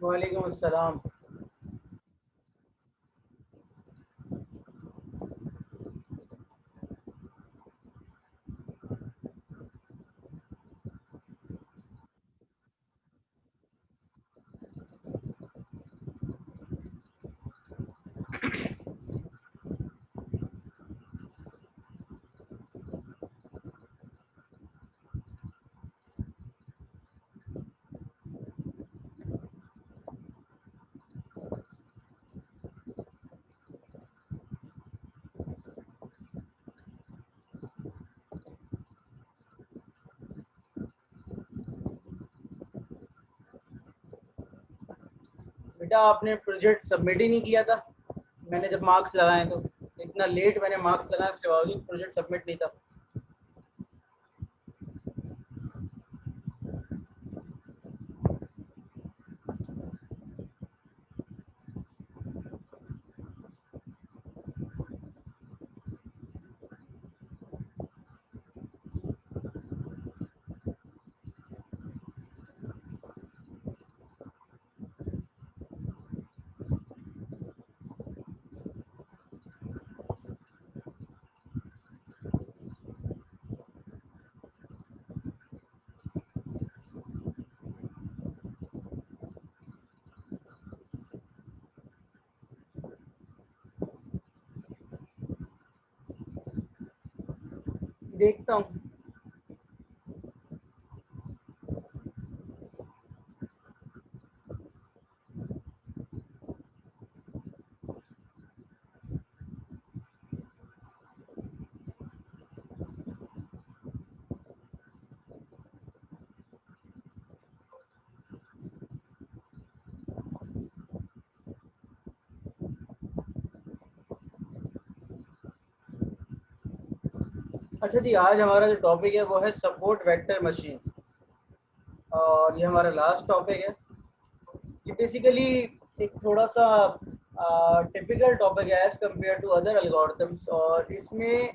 वालेकुम अस्सलाम। बेटा आपने प्रोजेक्ट सबमिट ही नहीं किया था। मैंने जब मार्क्स लगाए तो इतना लेट मैंने मार्क्स लगाए, उसके बावजूद प्रोजेक्ट सबमिट नहीं था। देखता हूँ। अच्छा जी, आज हमारा जो टॉपिक है वो है सपोर्ट वेक्टर मशीन, और ये हमारा लास्ट टॉपिक है। ये बेसिकली एक थोड़ा सा टिपिकल टॉपिक है as compare to other algorithms, और इसमें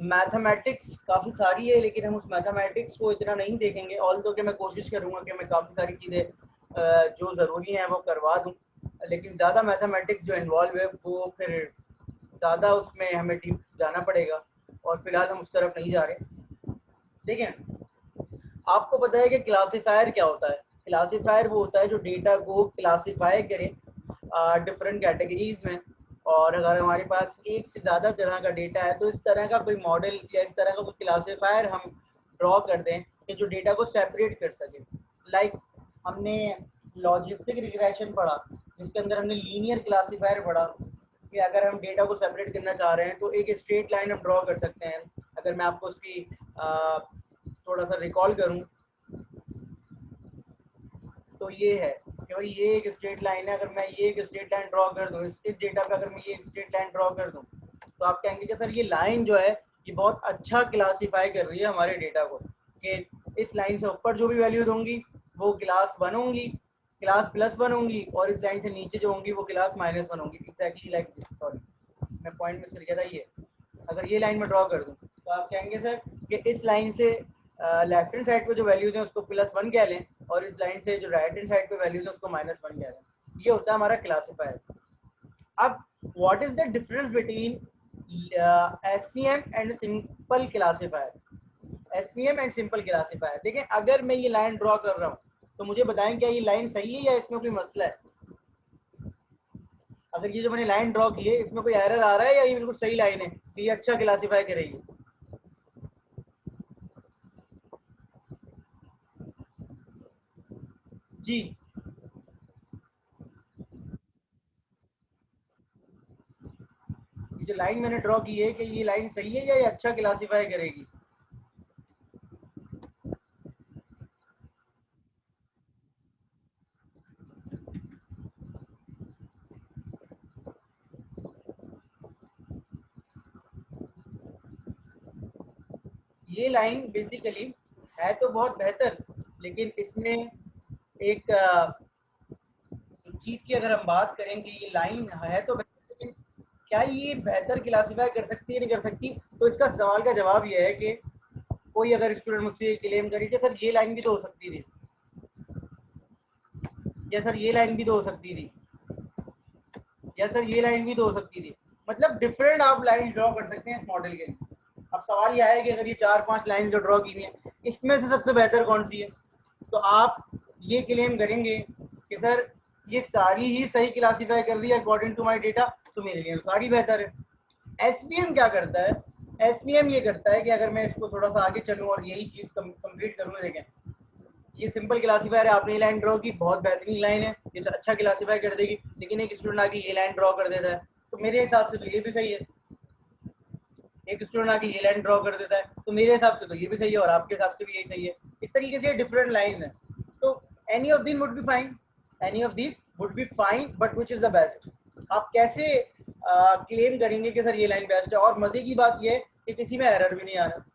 मैथमेटिक्स काफ़ी सारी है, लेकिन हम उस मैथमेटिक्स को इतना नहीं देखेंगे। ऑल दो कि मैं कोशिश करूँगा कि मैं काफ़ी सारी चीज़ें जो ज़रूरी हैं वो करवा दूँ, लेकिन ज़्यादा मैथमेटिक्स जो इन्वॉल्व है वो फिर ज़्यादा उसमें हमें डीप जाना पड़ेगा, और फिलहाल हम उस तरफ नहीं जा रहे। देखें, आपको पता है कि क्लासिफायर क्या होता है। क्लासिफायर वो होता है जो डेटा को क्लासिफाई करे डिफरेंट कैटेगरीज में। और अगर हमारे पास एक से ज़्यादा तरह का डेटा है तो इस तरह का कोई मॉडल या इस तरह का कोई क्लासिफायर हम ड्रॉ कर दें कि जो डेटा को सेपरेट कर सके। लाइक हमने लॉजिस्टिक रिग्रेशन पढ़ा, जिसके अंदर हमने लीनियर क्लासिफायर पढ़ा कि अगर हम डेटा को सेपरेट करना चाह रहे हैं तो एक स्ट्रेट लाइन हम ड्रॉ कर सकते हैं। अगर मैं आपको उसकी थोड़ा सा रिकॉल करूं तो ये है कि भाई ये एक स्ट्रेट लाइन है। अगर मैं ये एक स्ट्रेट लाइन ड्रॉ कर दूं इस डेटा पे, अगर मैं ये एक स्ट्रेट लाइन ड्रॉ कर दूं तो आप कहेंगे कि सर ये लाइन जो है ये बहुत अच्छा क्लासीफाई कर रही है हमारे डेटा को, कि इस लाइन से ऊपर जो भी वैल्यूज होंगी वो क्लास 1 होंगी, क्लास +1 होंगी, और इस लाइन से नीचे जो होंगी वो क्लास -1 होंगी। Exactly like this. सॉरी, मैं पॉइंट मिस कर गया था। ये अगर ये लाइन में ड्रॉ कर दूं तो आप कहेंगे सर कि इस लाइन से लेफ्ट हैंड साइड पे जो वैल्यूज हैं उसको +1 कह लें, और इस लाइन से जो राइट हैंड साइड पे वैल्यूज है उसको -1 कह लें। ये होता है हमारा क्लासीफायर। अब what is the difference between SVM and simple classifier. SVM and simple classifier, देखें अगर मैं ये लाइन ड्रॉ कर रहा हूँ तो मुझे बताएं क्या ये लाइन सही है या इसमें कोई मसला है। अगर ये जो मैंने लाइन ड्रॉ की है इसमें कोई एरर आ रहा है या ये बिल्कुल सही लाइन है तो ये अच्छा क्लासीफाई करेगी। जी, ये जो लाइन मैंने ड्रॉ की है कि ये लाइन सही है या ये अच्छा क्लासीफाई करेगी। ये लाइन बेसिकली है तो बहुत बेहतर, लेकिन इसमें एक एक चीज़ की अगर हम बात करें कि ये लाइन है तो बेहतर, लेकिन क्या ये बेहतर क्लासीफाई कर सकती है नहीं कर सकती, तो इसका सवाल का जवाब ये है कि कोई अगर स्टूडेंट मुझसे क्लेम करे कि सर ये लाइन भी तो हो सकती थी, या सर ये लाइन भी तो हो सकती थी, या सर ये लाइन भी तो हो सकती थी। मतलब डिफरेंट आप लाइन ड्रॉ कर सकते हैं इस मॉडल के लिए। अब सवाल यह है कि अगर ये 4-5 लाइन जो ड्रॉ की हुई है इसमें से सबसे बेहतर कौन सी है, तो आप ये क्लेम करेंगे कि सर ये सारी ही सही क्लासीफाई कर रही है अकॉर्डिंग टू माय डेटा, तो मेरे लिए सारी बेहतर है। एसवीएम क्या करता है, एसवीएम ये करता है कि अगर मैं इसको थोड़ा सा आगे चलूँ और यही चीज़ कंप्लीट करूँ, देखें ये सिंपल क्लासीफायर है, आपने ये लाइन ड्रॉ की, बहुत बेहतरीन लाइन है, ये अच्छा क्लासीफाई कर देगी, लेकिन एक स्टूडेंट आके ये लाइन ड्रॉ कर देता है तो मेरे हिसाब से तो ये भी सही है। एक स्टूडेंट आके ये लाइन ड्रॉ कर देता है तो मेरे हिसाब से तो ये भी सही है और आपके हिसाब से भी यही सही है। इस तरीके से डिफरेंट लाइन है, तो any of these would be fine, any of these would be fine, but which is the best. आप कैसे क्लेम करेंगे कि सर ये लाइन बेस्ट है। और मजे की बात ये है कि किसी में एरर भी नहीं आ रहा।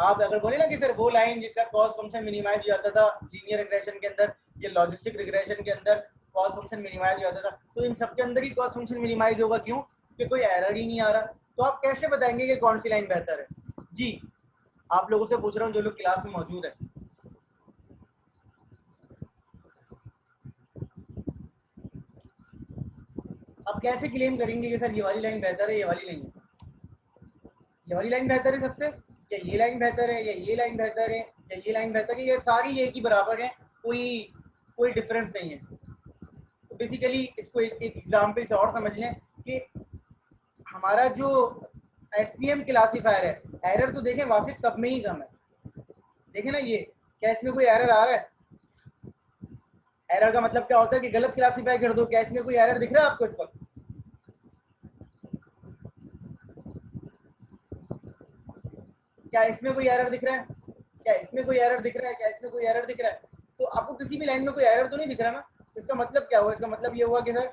आप अगर बोले ना कि सर वो लाइन जिसका कॉस्ट फंक्शन मिनिमाइज हो जाता था लीनियर रिग्रेशन के अंदर, ये लॉजिस्टिक रिग्रेशन के अंदर कॉस्ट फंक्शन मिनिमाइज हो जाता था, तो इन सब के अंदर ही कॉस्ट फंक्शन मिनिमाइज होगा, क्यों? कि कोई एरर ही नहीं आ रहा। तो आप कैसे बताएंगे कि कौन सी लाइन बेहतर है? जी आप लोगों से पूछ रहा हूँ जो लोग क्लास में मौजूद है। आप कैसे क्लेम करेंगे कि सर ये वाली लाइन बेहतर है, ये वाली नहीं है, ये वाली लाइन बेहतर है सबसे, या ये लाइन बेहतर है, या ये लाइन बेहतर है, या ये लाइन बेहतर है, ये सारी एक ही बराबर है, कोई कोई डिफरेंस नहीं है। तो बेसिकली इसको एक एग्जाम्पल से और समझ लें कि हमारा जो एसपीएम क्लासीफायर है, एरर तो देखें वासिफ सब में ही कम है। देखें ना ये, क्या इसमें कोई एरर आ रहा है? एरर का मतलब क्या होता है कि गलत क्लासीफाई कर दो। क्या इसमें कोई एरर दिख रहा है आपको इस वक्त? क्या इसमें कोई एरर दिख रहा है? क्या इसमें कोई एरर दिख रहा है? क्या इसमें कोई एरर दिख रहा है? तो आपको किसी भी लाइन में कोई एरर तो नहीं दिख रहा ना। इसका मतलब क्या हुआ? इसका मतलब ये हुआ कि सर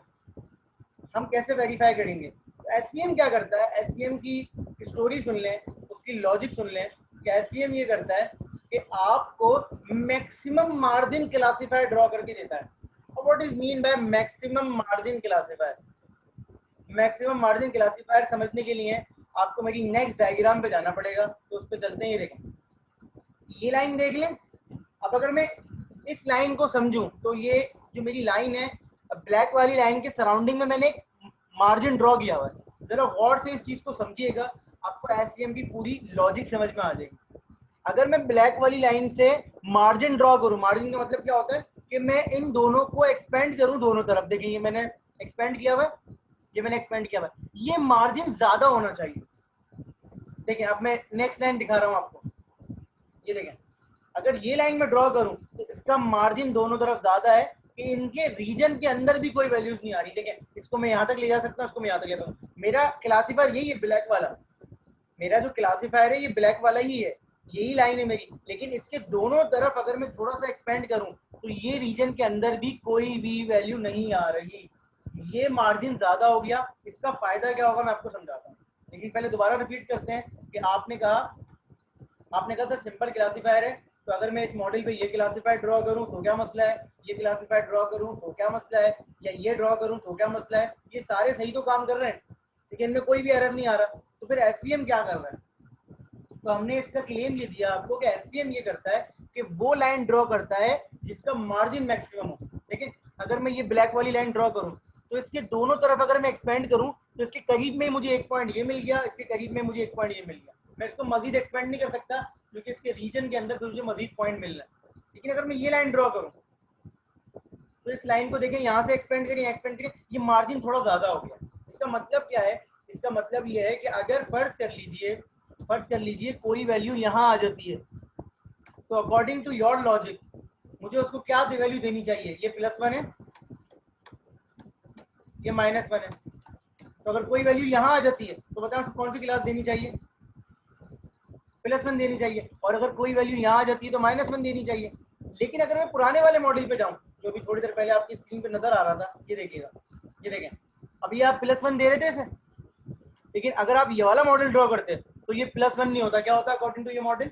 हम कैसे वेरीफाई करेंगे? तो एसपीएम क्या करता है, एसपीएम की स्टोरी सुन लें, उसकी लॉजिक सुन लें। क्या एसपीएम ये करता है कि आपको मैक्सिमम मार्जिन क्लासीफायर ड्रॉ करके देता है। और what is mean by maximum margin classifier? Maximum margin classifier समझने के लिए आपको मेरी नेक्स्ट डायग्राम पे जाना पड़ेगा, तो उस पर चलते हैं। ये देखें, ये लाइन देख लें। अब अगर मैं इस लाइन को समझूं तो ये जो मेरी लाइन है, ब्लैक वाली लाइन के सराउंडिंग में मैंने एक मार्जिन ड्रॉ किया हुआ है। जरा गौर से इस चीज को समझिएगा, आपको एसपीएम की पूरी लॉजिक समझ में आ जाएगी। अगर मैं ब्लैक वाली लाइन से मार्जिन ड्रॉ करूं, मार्जिन का मतलब क्या होता है कि मैं इन दोनों को एक्सपेंड करूं दोनों तरफ। देखिए ये मैंने एक्सपेंड किया हुआ है, ये मैंने एक्सपेंड किया हुआ है, ये मार्जिन ज्यादा होना चाहिए। देखिए अब मैं नेक्स्ट लाइन दिखा रहा हूं आपको, ये देखें, अगर ये लाइन में ड्रॉ करूं तो इसका मार्जिन दोनों तरफ ज्यादा है कि इनके रीजन के अंदर भी कोई वैल्यूज नहीं आ रही। देखें इसको मैं यहां तक ले जा सकता हूं, इसको मैं यहां तक ले जा सकता हूं। मेरा क्लासीफायर यही है ब्लैक वाला, मेरा जो क्लासीफायर है ये ब्लैक वाला ही है, यही लाइन है मेरी। लेकिन इसके दोनों तरफ अगर मैं थोड़ा सा एक्सपेंड करूं तो ये रीजन के अंदर भी कोई भी वैल्यू नहीं आ रही, ये मार्जिन ज्यादा हो गया। इसका फायदा क्या होगा मैं आपको समझाता हूँ, लेकिन पहले दोबारा रिपीट करते हैं कि आपने कहा सर सिंपल क्लासीफायर है, तो अगर मैं इस मॉडल पे ये क्लासीफायर ड्रॉ करूं तो क्या मसला है, ये क्लासीफायर ड्रॉ करूं तो क्या मसला है, या ये ड्रॉ करूं तो क्या मसला है? ये सारे सही तो काम कर रहे हैं, लेकिन इनमें कोई भी एरर नहीं आ रहा। तो फिर एसपीएम क्या कर रहा है? तो हमने इसका क्लेम ये दिया आपको कि एसपीएम ये करता है कि वो लाइन ड्रॉ करता है जिसका मार्जिन मैक्सिमम हो। देखिए अगर मैं ये ब्लैक वाली लाइन ड्रॉ करूं तो इसके दोनों तरफ अगर मैं एक्सपेंड करूं तो इसके करीब में मुझे एक पॉइंट ये मिल गया, इसके करीब में मुझे एक पॉइंट ये मिल गया। मैं इसको मजीद एक्सपेंड नहीं कर सकता क्योंकि इसके रीजन के अंदर मुझे मजीद पॉइंट मिल रहा है। लेकिन अगर मैं ये लाइन ड्रॉ करूं तो इस लाइन को देखें, यहाँ से एक्सपेंड करें, एक्सपेंड करें, ये मार्जिन थोड़ा ज्यादा हो गया। इसका मतलब क्या है? इसका मतलब ये है कि अगर फर्ज कर लीजिए कोई वैल्यू यहाँ आ जाती है, तो अकॉर्डिंग टू योर लॉजिक मुझे उसको क्या वैल्यू देनी चाहिए? ये +1 है, ये -1 है। तो अगर कोई वैल्यू यहाँ आ जाती है तो बताओ उसको कौन सी क्लास देनी चाहिए? +1 देनी चाहिए। और अगर कोई वैल्यू यहाँ आ जाती है तो -1 देनी चाहिए। लेकिन अगर मैं पुराने वाले मॉडल पे जाऊँ, जो भी थोड़ी देर पहले आपकी स्क्रीन पे नजर आ रहा था, ये देखिएगा, ये देखें, अभी आप +1 दे रहे थे इसे, लेकिन अगर आप ये वाला मॉडल ड्रॉ करते तो ये +1 नहीं होता। क्या होता अकॉर्डिंग टू ये model?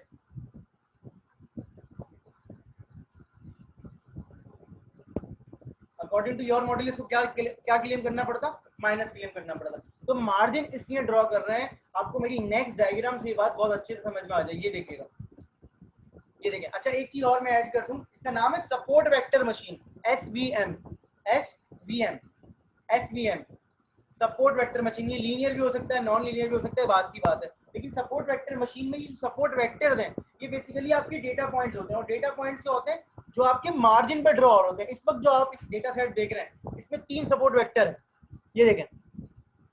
According to your model इसको क्या क्लेम करना पड़ता? माइनस क्लेम करना पड़ता। तो मार्जिन इसलिए ड्रॉ कर रहे हैं, आपको मेरी नेक्स्ट डायग्राम से ये बात बहुत अच्छे से समझ में आ जाएगी। ये देखिएगा, ये देखें। अच्छा एक चीज और मैं ऐड कर दूं इसका नाम है support vector machine, SVM. SVM SVM support vector machine. ये लीनियर भी हो सकता है, नॉन लीनियर भी हो सकता है, बात की बात है। लेकिन सपोर्ट वेक्टर मशीन में ये सपोर्ट वेक्टर्स हैं, ये बेसिकली आपके डेटा पॉइंट्स होते हैं। और डेटा पॉइंट्स क्या होते हैं? जो आपके मार्जिन पर ड्रॉ होते हैं। इस वक्त जो आप डेटा सेट देख रहे हैं, इसमें 3 सपोर्ट वेक्टर है। ये देखें,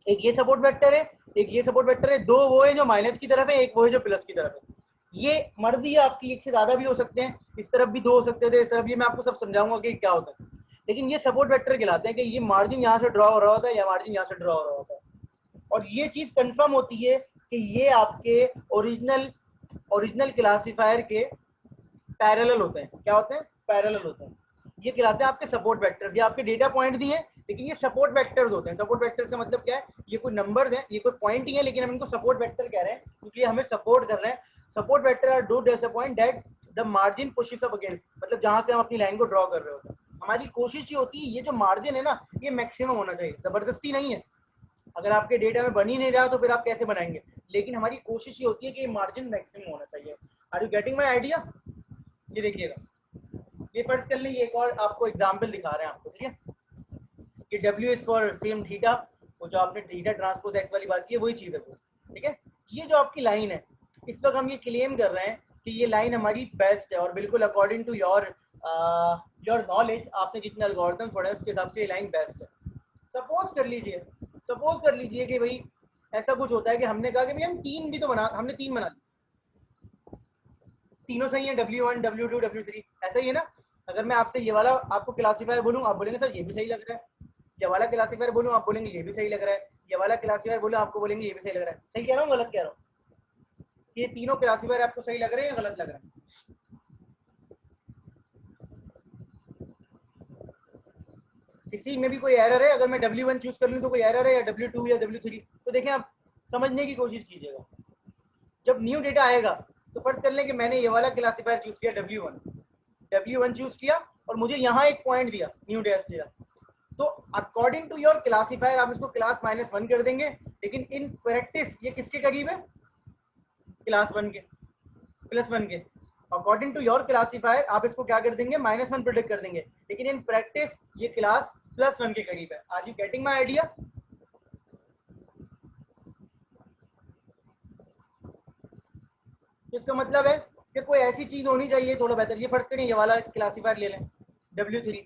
एक ये सपोर्ट वेक्टर है, एक ये सपोर्ट वेक्टर है, 2 वो है जो माइनस की तरफ है, एक वो है जो प्लस की तरफ है। ये मर्जी है आपकी, एक से ज्यादा भी हो सकते हैं, इस तरफ भी 2 हो सकते थे, इस तरफ। ये मैं आपको सब समझाऊंगा कि क्या होता है। लेकिन ये सपोर्ट वेक्टर कहलाते हैं कि ये मार्जिन यहाँ से ड्रॉ हो रहा होता है या मार्जिन यहाँ से ड्रॉ हो रहा होता है। और ये चीज कंफर्म होती है कि ये आपके ओरिजिनल क्लासिफायर के पैरेलल होते हैं। क्या होते हैं? पैरेलल होते हैं। ये कहलाते हैं आपके सपोर्ट वेक्टर्स। ये आपके डेटा पॉइंट दिए हैं, लेकिन ये सपोर्ट वेक्टर्स होते हैं। सपोर्ट वेक्टर्स का मतलब क्या है? ये कोई नंबर्स हैं, ये कोई पॉइंट ही है, लेकिन हम इनको सपोर्ट वेक्टर कह रहे हैं क्योंकि ये हमें सपोर्ट कर रहे हैं। Support vector are do as a point that the margin pushes up against, मतलब जहां से हम अपनी लाइन को ड्रॉ कर रहे होते हैं। हमारी कोशिश ये होती है ये जो मार्जिन है ना, ये मैक्सिमम होना चाहिए, जबरदस्ती नहीं है। अगर आपके डेटा में बन ही नहीं रहा तो फिर आप कैसे बनाएंगे? लेकिन हमारी कोशिश ये होती है कि मार्जिन मैक्सिमम होना चाहिए। Are you getting my idea? ये देखिएगा, ये फर्ज कर लीजिए, एक और आपको एग्जांपल दिखा रहे हैं आपको, ठीक है? कि W is for same theta, वो जो आपने थीटा ट्रांसपोज एक्स वाली बात की है वही चीज है वो, ठीक है? ये जो आपकी लाइन है, इस वक्त हम ये क्लेम कर रहे हैं कि ये लाइन हमारी बेस्ट है और बिल्कुल अकॉर्डिंग टू योर नॉलेज, आपने जितने एल्गोरिथम पढ़े उसके हिसाब से ये लाइन बेस्ट है। सपोज कर लीजिए कि भाई ऐसा कुछ होता है कि हमने कहा कि भाई हमने तीन बना ली, तीनों सही है, W1 W2 W3, ऐसा ही है ना? अगर मैं आपसे ये वाला आपको क्लासीफायर बोलूँ, आप बोलेंगे सर ये भी सही लग रहा है। ये वाला क्लासीफायर बोलूँ, आप बोलेंगे ये भी सही लग रहा है। ये वाला क्लासीफायर बोलूँ, आपको बोलेंगे ये भी सही लग रहा है। सही कह रहा हूँ गलत कह रहा हूँ? ये तीनों क्लासीफायर आपको सही लग रहे हैं या गलत लग रहे हैं? किसी में भी कोई एरर है? अगर मैं W1 चूज कर लूँ तो कोई एरर है, या W2 या W3? तो देखें, आप समझने की कोशिश कीजिएगा। जब न्यू डेटा आएगा तो फर्ज कर लें कि मैंने ये वाला क्लासीफायर चूज किया, W1 चूज किया, और मुझे यहाँ एक पॉइंट दिया न्यू डेटा। तो अकॉर्डिंग टू योर क्लासीफायर आप इसको क्लास -1 कर देंगे, लेकिन इन प्रैक्टिस ये किसके करीब है? क्लास 1 के, +1 के। अकॉर्डिंग टू योर क्लासीफायर आप इसको क्या कर देंगे? -1 प्रेडिक्ट कर देंगे, लेकिन इन प्रैक्टिस ये क्लास +1 के करीब है। Are you getting my idea? इसका मतलब है कि कोई ऐसी चीज होनी चाहिए थोड़ा बेहतर। ये फर्ज करें ये वाला क्लासीफायर ले लें, W3,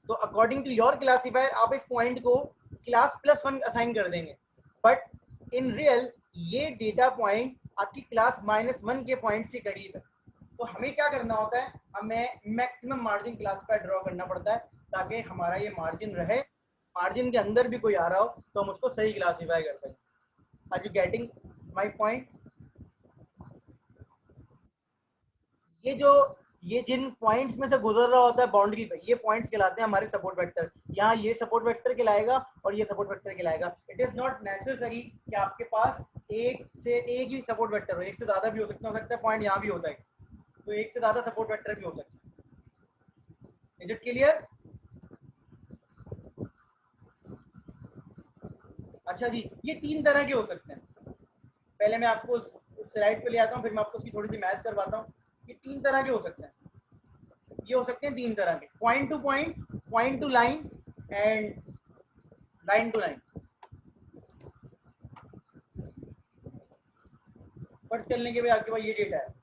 तो अकॉर्डिंग टू योर क्लासीफायर आप इस पॉइंट को क्लास +1 असाइन कर देंगे, बट इन रियल ये डेटा पॉइंट आपकी क्लास -1 के पॉइंट से करीब है। तो हमें क्या करना होता है? हमें मैक्सिमम मार्जिन क्लासीफायर ड्रॉ करना पड़ता है ताकि हमारा ये मार्जिन रहे, मार्जिन के अंदर भी कोई आ रहा हो तो हम उसको सही क्लासीफाई कर सकें। Are you getting my point? ये जिन पॉइंट्स में से गुजर रहा होता है बाउंड्री पे, ये पॉइंट्स कहलाते हैं हमारे सपोर्ट वेक्टर। यहाँ ये सपोर्ट वेक्टर कहलाएगा और ये सपोर्ट वेक्टर कहलाएगा। इट इज नॉट नेसेसरी कि आपके पास एक ही सपोर्ट वेक्टर हो, एक से ज्यादा भी हो सकता है पॉइंट यहाँ भी होता है, तो एक से ज्यादा सपोर्ट वेक्टर भी हो सकता है। Is it clear? अच्छा जी, ये 3 तरह के हो सकते हैं। पहले मैं आपको स्लाइड पे ले आता हूँ, फिर मैं आपको उसकी थोड़ी सी मैथ करवाता हूँ। ये 3 तरह के हो सकते हैं। ये हो सकते हैं 3 तरह के, point to point, point to line and line to line. फर्ज करने के बाद आपके पास ये डेटा है,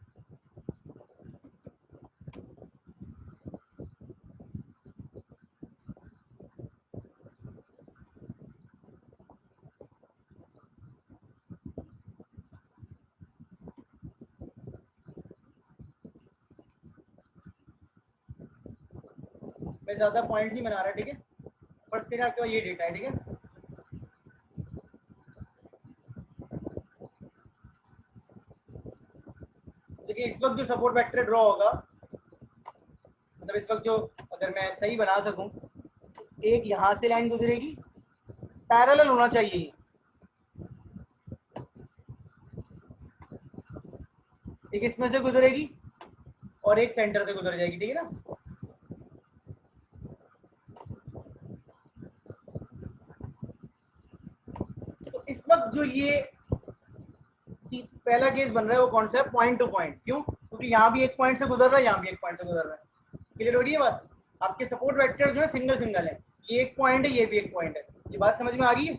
मैं ज्यादा पॉइंट नहीं बना रहा, ठीक है? फर्ज करें आपके पास ये डेटा है, ठीक है? देखिए इस वक्त जो सपोर्ट वेक्टर ड्रॉ होगा, मतलब इस वक्त जो, अगर मैं सही बना सकूं, एक यहां से लाइन गुजरेगी, पैरेलल होना चाहिए, एक इसमें से गुजरेगी और एक सेंटर से गुजर जाएगी, ठीक है ना? तो इस वक्त जो ये पहला केस बन रहा है वो कौन सा है? Point to point. क्यों? क्योंकि यहाँ भी एक पॉइंट से गुजर रहा है, यहाँ भी एक पॉइंट से गुजर रहा है। क्लियर हो रही है बात? आपके सपोर्ट वेक्टर जो है सिंगल सिंगल है, ये एक पॉइंट है, ये भी एक पॉइंट है। ये बात समझ में आ रही है?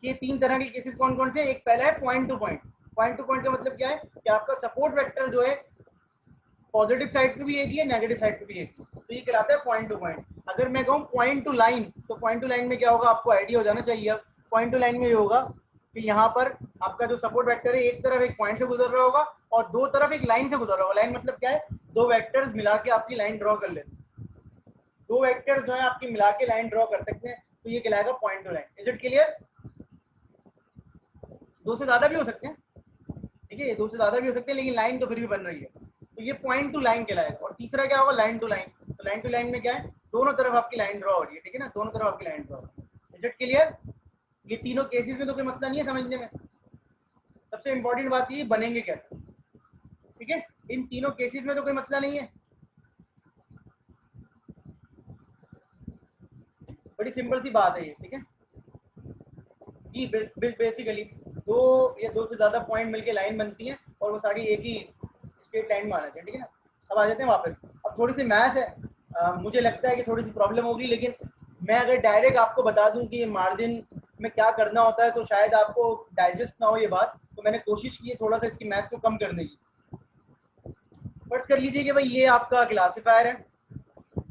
ये तीन तरह के केसेस कौन कौन से हैं? एक पहला है point to point. Point to point का मतलब क्या है कि आपका सपोर्ट वेक्टर जो है पॉजिटिव साइड पे भी एक ही है, नेगेटिव साइड पे भी एक ही, तो ये कहलाता है पॉइंट टू पॉइंट। अगर मैं कहूँ पॉइंट टू लाइन, तो पॉइंट टू लाइन में क्या होगा आपको आइडिया हो जाना चाहिए। अब पॉइंट टू लाइन में ये होगा कि यहाँ पर आपका जो सपोर्ट वेक्टर है एक तरफ एक पॉइंट से गुजर रहा होगा और दो तरफ एक लाइन से गुजर रहा होगा। लाइन मतलब क्या है? दो वेक्टर्स मिला के आपकी लाइन ड्रॉ कर लेते हैं। दो वेक्टर्स जो है आपकी मिला के लाइन ड्रॉ कर सकते हैं, तो ये कहलाएगा point to line. Is it clear? दो से ज्यादा भी हो सकते हैं, ठीक है, दो से ज्यादा भी हो सकते हैं, लेकिन लाइन तो फिर भी बन रही है, तो ये पॉइंट टू लाइन कहलाएगा। और तीसरा क्या होगा? Line to line. तो लाइन टू लाइन में क्या है? दोनों तरफ आपकी लाइन ड्रॉ हो रही है, ठीक है ना, दोनों तरफ आपकी लाइन ड्रॉ हो रही है। Is it clear? ये तीनों केसेस में तो कोई मसला नहीं है समझने में। सबसे इंपॉर्टेंट बात ये बनेंगे कैसे, ठीक है? इन तीनों केसेस में तो कोई मसला नहीं है, बड़ी सिंपल सी बात है ये, ठीक है जी। बेसिकली दो से ज्यादा पॉइंट मिलके लाइन बनती हैं और वो सारी एक ही स्ट्रेट लाइन में आना चाहिए, ठीक है ना। अब आ जाते हैं वापस। अब थोड़ी सी मैथ्स है, मुझे लगता है कि थोड़ी सी प्रॉब्लम होगी, लेकिन मैं अगर डायरेक्ट आपको बता दूं कि मार्जिन में क्या करना होता है तो शायद आपको डाइजेस्ट ना हो ये बात, तो मैंने कोशिश की है थोड़ा सा इसकी मैथ्स को कम करने की। फर्स्ट कर लीजिए कि भाई ये आपका क्लासीफायर है,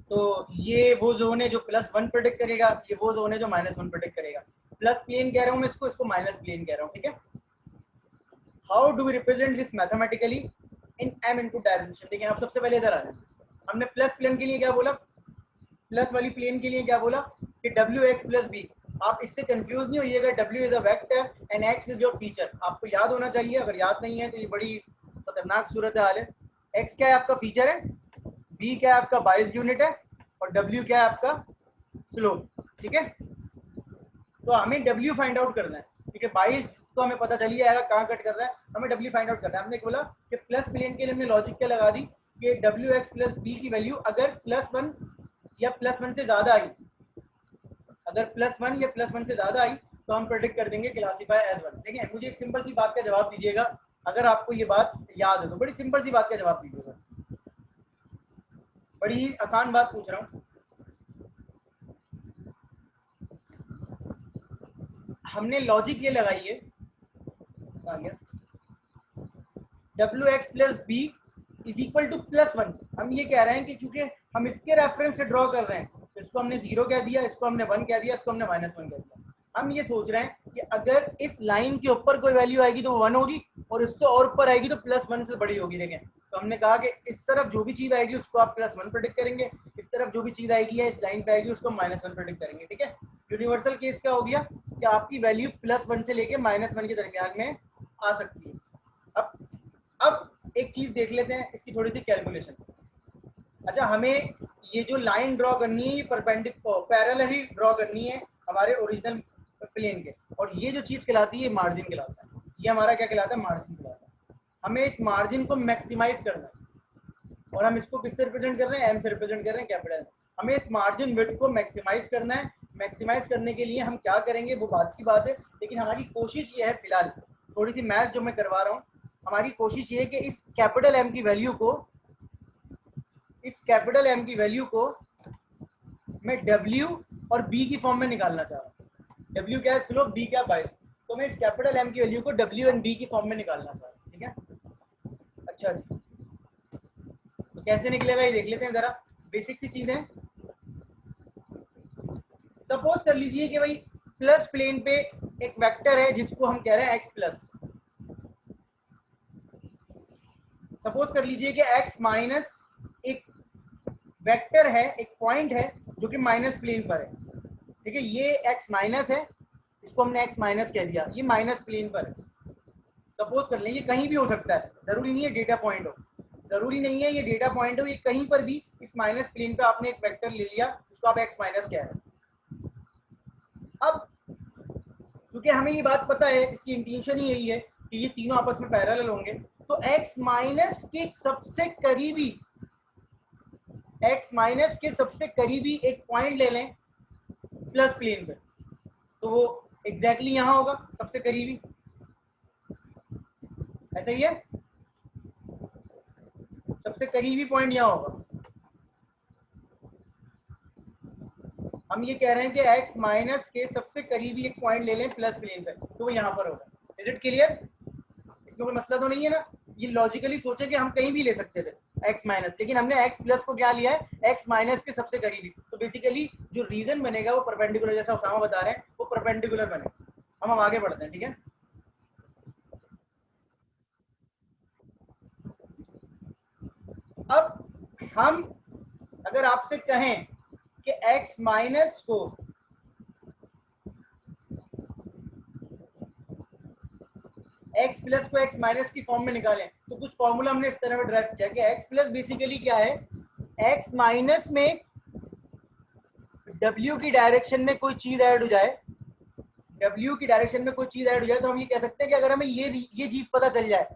तो ये वो जोन है जो +1 प्रेडिक्ट करेगा, ये वो जोन है जो -1 प्रेडिक्ट करेगा। प्लस प्लेन कह रहा हूँ मैं इसको माइनस प्लेन कह रहा हूँ, ठीक है। How do we represent this mathematically in m into dimension. देखिए आप सबसे पहले इधर आ जाए, हमने प्लस प्लेन के लिए क्या बोला, प्लस वाली प्लेन के लिए क्या बोला कि wx + b। आप इससे कंफ्यूज नहीं होइएगा, w is a vector and x is your feature. आपको याद होना चाहिए, अगर याद नहीं है तो ये बड़ी खतरनाक सूरत हाल है। x क्या है? आपका फीचर है। b क्या है? आपका बाइस यूनिट है। और w क्या है? आपका स्लोप, ठीक है। तो हमें W फाइंड आउट करना है, ठीक है। 22 तो हमें पता चल ही जाएगा कहाँ कट कर रहा है, हमें W फाइंड आउट करना है। हमने बोला कि प्लस प्लेन के लिए हमने लॉजिक क्या लगा दी कि WX + B की वैल्यू अगर +1 या +1 से ज्यादा आई, अगर +1 या +1 से ज्यादा आई तो हम प्रेडिक्ट कर देंगे क्लासीफाई एज 1। देखिए मुझे एक सिंपल सी बात का जवाब दीजिएगा, अगर आपको ये बात याद है तो बड़ी सिंपल सी बात का जवाब दीजिएगा, बड़ी ही आसान बात पूछ रहा हूँ। हमने लॉजिक ये लगाई है, आ गया WX + B is equal to +1। हम ये कह रहे हैं कि चूंकि हम इसके रेफरेंस से ड्रॉ कर रहे हैं, तो इसको हमने 0 कह दिया, इसको हमने 1 कह दिया, इसको हमने -1 कह दिया। हम ये सोच रहे हैं कि अगर इस लाइन के ऊपर कोई वैल्यू आएगी तो 1 होगी, और इससे और ऊपर आएगी तो +1 से बड़ी होगी। देखें, तो हमने कहा कि इस तरफ जो भी चीज आएगी उसको आप +1 प्रेडिक्ट करेंगे, इस तरफ जो भी चीज आएगी या इस लाइन पे आएगी उसको -1 प्रेडिक्ट करेंगे, ठीक है। यूनिवर्सल केस क्या हो गया कि आपकी वैल्यू +1 से लेके -1 के दरमियान में आ सकती है। अब एक चीज देख लेते हैं, इसकी थोड़ी सी कैलकुलेशन। अच्छा, हमें ये जो लाइन ड्रॉ करनी है ये पैरेलल ही ड्रॉ करनी है हमारे ओरिजिनल प्लेन के, और ये जो चीज कहलाती है मार्जिन कहलाता है। ये हमारा क्या कहलाता है? मार्जिन कहलाता है। हमें इस मार्जिन को मैक्सिमाइज करना है, और हम इसको किससे रिप्रेजेंट कर रहे हैं? m से रिप्रेजेंट कर रहे हैं, कैपिटल। हमें इस मार्जिन विड्थ को मैक्सिमाइज करना है। मैक्सिमाइज करने के लिए हम क्या करेंगे वो बात की बात है, लेकिन हमारी कोशिश ये है, फिलहाल थोड़ी सी मैथ जो मैं करवा रहा हूँ, हमारी कोशिश ये है कि इस कैपिटल M की वैल्यू को, इस कैपिटल M की वैल्यू को मैं W और B की फॉर्म में निकालना चाह रहा हूँ। W क्या है? स्लोप। B क्या? बाइस। तो मैं इस कैपिटल M की वैल्यू को W एंड B की फॉर्म में निकालना चाह रहा हूँ, ठीक है। अच्छा जी, तो कैसे निकलेगा ये देख लेते हैं जरा, बेसिक सी चीजें। सपोज कर लीजिए कि भाई प्लस प्लेन पे एक वेक्टर है जिसको हम कह रहे हैं x+। सपोज कर लीजिए कि x माइनस एक वेक्टर है, एक पॉइंट है जो कि माइनस प्लेन पर है, ठीक है। ये x माइनस है, इसको हमने x माइनस कह दिया, ये माइनस प्लेन पर है। सपोज कर लें, ये कहीं भी हो सकता है, जरूरी नहीं है डेटा पॉइंट हो, जरूरी नहीं है ये डेटा पॉइंट हो, ये कहीं पर भी इस माइनस प्लेन पे आपने एक वेक्टर ले लिया, उसको आप x माइनस कह रहे हैं। अब क्योंकि हमें ये बात पता है, इसकी इंटेंशन ही यही है कि ये तीनों आपस में पैरेलल होंगे, तो x माइनस के सबसे करीबी, x माइनस के सबसे करीबी एक पॉइंट ले लें प्लस प्लेन पे, तो वो एग्जैक्टली यहाँ होगा सबसे करीबी, ऐसा ही है। सबसे करीबी पॉइंट यहाँ होगा। हम ये कह रहे हैं कि x माइनस के सबसे करीबी एक पॉइंट ले लें प्लस प्लेन पे, तो वो यहाँ पर होगा। Is it clear? इसमें कोई मसला तो नहीं है ना? ये लॉजिकली सोचे कि हम कहीं भी ले सकते थे x माइनस, लेकिन हमने x प्लस को क्या लिया है, x माइनस के सबसे करीबी। तो बेसिकली जो रीजन बनेगा वो परपेंडिकुलर, जैसा उसामा बता रहे हैं, वो परपेंडिकुलर बनेगा। हम आगे बढ़ते हैं, ठीक है। अब हम अगर आपसे कहें कि x माइनस को x प्लस को x माइनस की फॉर्म में निकालें, तो कुछ फॉर्मूला हमने इस तरह में ड्राइव किया कि x प्लस बेसिकली क्या है, x माइनस में w की डायरेक्शन में कोई चीज ऐड हो जाए, w की डायरेक्शन में कोई चीज ऐड हो जाए, तो हम ये कह सकते हैं कि अगर हमें ये चीज पता चल जाए,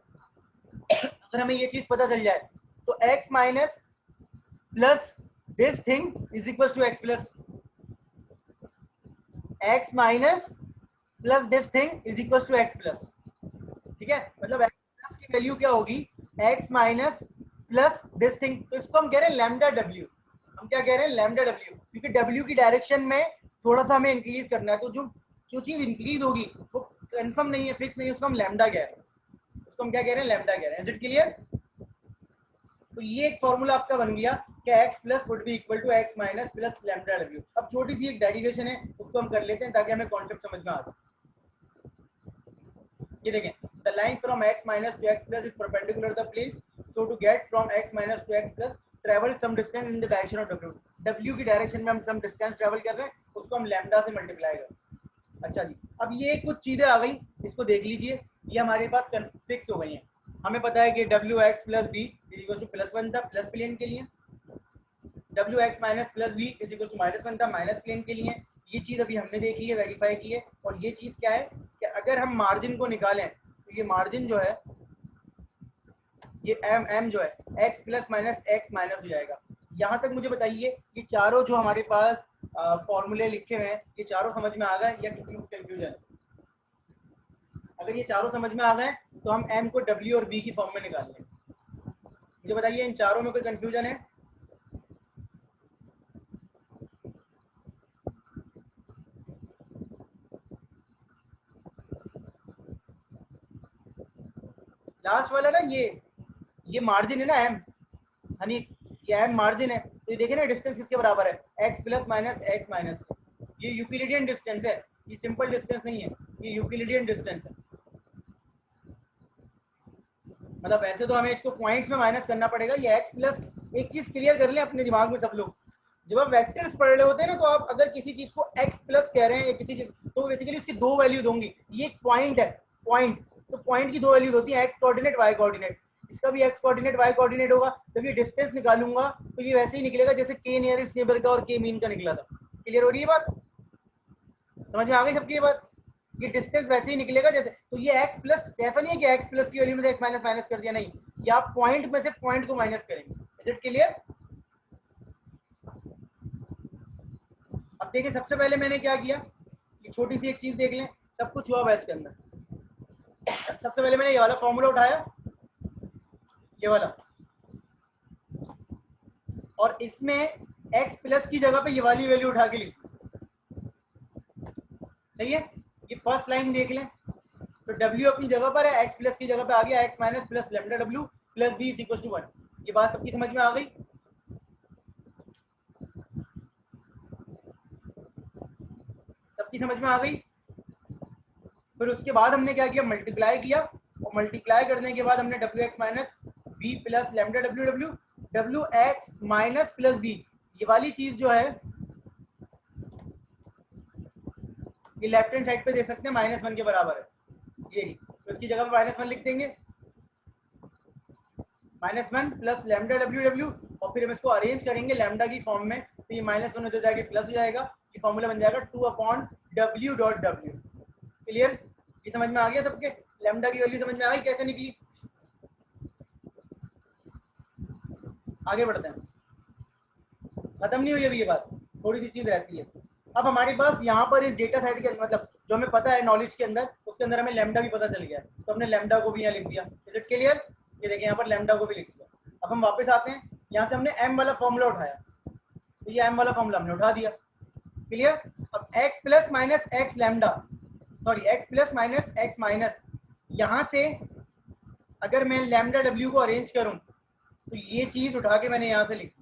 अगर हमें ये चीज पता चल जाए, तो x minus plus this thing is equal to x plus, x minus plus this thing is equal to x plus. ठीक है, मतलब x प्लस की वैल्यू क्या होगी, x minus plus this thing. तो इसको हम कह रहे हैं लैम्डा w। हम क्या कह रहे हैं, लैम्डा w, क्योंकि w की डायरेक्शन में थोड़ा सा हमें इंक्रीज करना है। तो जो चीज इंक्रीज होगी वो कंफर्म नहीं है, फिक्स नहीं है, उसको हम लैम्डा कह रहे हैं। उसको हम क्या कह रहे हैं, लैम्डा कह रहे हैं। Is it clear? तो ये एक फॉर्मूला आपका बन गया कि x plus would be equal to x minus plus lambda w। अब छोटी सी एक डेरिवेशन है, उसको हम कर लेते हैं ताकि हमें कॉन्सेप्ट समझ में आ जाए। ये देखें, the line from x minus to x plus is perpendicular the plane, so to get from x minus to x plus travel some distance in the direction of w। w की direction में हम some distance travel कर रहे हैं, उसको हम lambda से multiply कर। अच्छा जी, अब ये कुछ चीजें आ गई, इसको देख लीजिए। ये हमारे पास फिक्स हो गई हैं। हमें पता है कि W X plus B is equal to plus one था प्लस प्लेन के लिए, W X minus plus B is equal to minus one था माइनस प्लेन के लिए। ये चीज़ अभी हमने देख ली है, वेरीफाई की है। और ये चीज़ क्या है कि अगर हम मार्जिन को निकालें तो ये मार्जिन जो है, ये एम जो है x plus minus x minus हो जाएगा। यहाँ तक मुझे बताइए, ये चारों जो हमारे पास फॉर्मूले लिखे हुए हैं, ये चारों समझ में आ गए या किसी में कंफ्यूजन है? अगर ये चारों समझ में आ गए तो हम m को w और b की फॉर्म में निकाल लें। मुझे बताइए, इन चारों में कोई कंफ्यूजन है? लास्ट वाला ना, ये मार्जिन है ना m, हनीफ, ये m मार्जिन है। तो ये देखें ना, डिस्टेंस किसके बराबर है, x plus minus x minus. ये यूक्लिडियन डिस्टेंस है, ये सिंपल डिस्टेंस नहीं है, ये यूक्लिडियन डिस्टेंस है। मतलब ऐसे तो हमें इसको पॉइंट्स में माइनस करना पड़ेगा। ये x प्लस, एक चीज क्लियर कर लें अपने दिमाग में सब लोग, जब आप वेक्टर्स पढ़ रहे होते हैं ना, तो आप अगर किसी चीज को x प्लस कह रहे हैं या किसी चीज, तो बेसिकली उसकी दो वैल्यूज होंगी। ये एक पॉइंट है, पॉइंट, तो पॉइंट की दो वैल्यूज होती है, x कोऑर्डिनेट y कोऑर्डिनेट। इसका भी x कोऑर्डिनेट y कोऑर्डिनेट होगा। जब ये डिस्टेंस निकालूंगा तो ये वैसे ही निकलेगा जैसे k नियरेस्ट नेबर का और k मीन का निकला था। क्लियर हो रही है बात? समझ में आ गई सबकी ये बात? ये डिस्टेंस वैसे ही निकलेगा जैसे, तो ये x प्लस, ऐसा नहीं है कि x प्लस की वैल्यू में से x माइनस माइनस कर दिया, नहीं, ये आप पॉइंट में से पॉइंट को माइनस करेंगे। Is it clear? अब देखिए, सबसे पहले मैंने क्या किया, ये छोटी सी एक चीज देख लें, सब कुछ हुआ इसके अंदर। सबसे पहले मैंने ये वाला फॉर्मूला उठाया, ये वाला, और इसमें x प्लस की जगह पे ये वाली वैल्यू उठा के लिखी। सही है? ये फर्स्ट लाइन देख लें, तो w अपनी जगह पर है, x प्लस की जगह पे आ गया x minus plus lambda w plus b is equal to 1। ये बात सबकी समझ में आ गई? सबकी समझ में आ गई? फिर उसके बाद हमने क्या किया, मल्टीप्लाई किया, और मल्टीप्लाई करने के बाद हमने W X minus B plus lambda W W, W X minus plus B, ये वाली चीज जो है ये लेफ्ट हैंड साइड पे देख सकते हैं माइनस वन के बराबर है, ये तो इसकी जगह पे माइनस वन लिख देंगे, minus one plus lambda W W, और फिर हम इसको अरेंज करेंगे लैम्डा की फॉर्म में, तो ये माइनस वन हो जाएगा प्लस हो जाएगा, ये फॉर्मूला बन जाएगा 2/w डॉट w। क्लियर? ये समझ में आ गया सबके? लैम्डा की वैल्यू समझ में आ गई कैसे निकली? आगे बढ़ते हैं, खत्म नहीं हुई अभी ये बात, थोड़ी सी चीज रहती है। अब हमारे पास यहाँ पर इस डेटा सेट के, मतलब जो हमें पता है नॉलेज के अंदर, उसके अंदर हमें लैम्डा भी पता चल गया, तो हमने लैम्डा को भी यहाँ लिख दिया। Is it clear? ये देखिए, यहाँ पर लैम्डा को भी लिख दिया। अब हम वापस आते हैं, यहाँ से हमने m वाला फॉर्मूला उठाया, तो ये m वाला फॉर्मूला हमने उठा दिया। क्लियर? अब x plus minus x lambda, sorry x plus minus x minus, यहाँ से अगर मैं लैम्डा w को अरेंज करूं तो ये चीज उठा के मैंने यहाँ से लिख,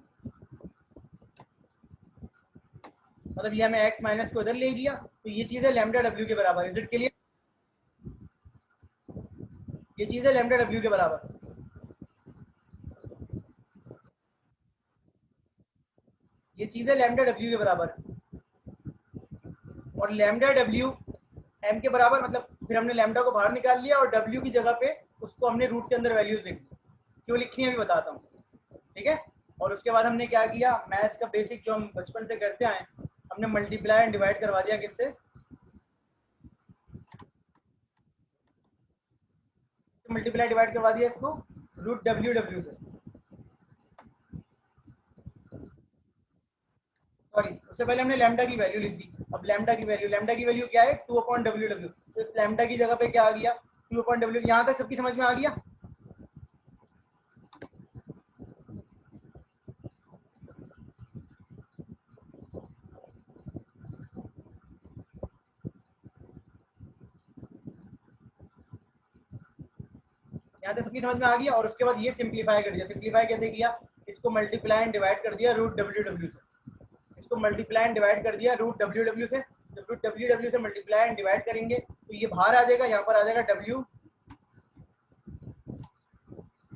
मतलब ये मैं x माइनस को इधर ले लिया, तो ये चीज है लैम्डा w के बराबर। Is it clear? ये चीज है लैम्डा w के बराबर। ये चीज है लैम्डा w के बराबर, और लैम्डा w m के बराबर, मतलब फिर हमने लैम्डा को बाहर निकाल लिया और w की जगह पे उसको हमने रूट के अंदर वैल्यूज लिख दी। क्यों लिखी है अभी बताता हूँ, ठीक है? और उसके बाद हमने क्या किया, मैथ्स का बेसिक जो हम बचपन से करते आए, हमने मल्टीप्लाई एंड डिवाइड करवा दिया। किससे? मल्टीप्लाई डिवाइड करवा दिया इसको रूट w से, सॉरी उससे पहले हमने लैम्डा की वैल्यू लिख दी। अब लैम्डा की वैल्यू क्या है, 2/w, तो इस लैम्डा की जगह पे क्या आ गया, 2/w। यहाँ तक सबकी समझ में आ गया? यहाँ तक सबकी समझ में आ गया। और उसके बाद ये सिंप्लीफाई कर दिया। सिंप्लीफाई कैसे किया, इसको मल्टीप्लाई एंड डिवाइड कर दिया रूट w से, इसको मल्टीप्लाई एंड डिवाइड कर दिया रूट w से। जब रूट w से मल्टीप्लाई एंड डिवाइड करेंगे तो ये बाहर आ जाएगा, यहाँ पर आ जाएगा w,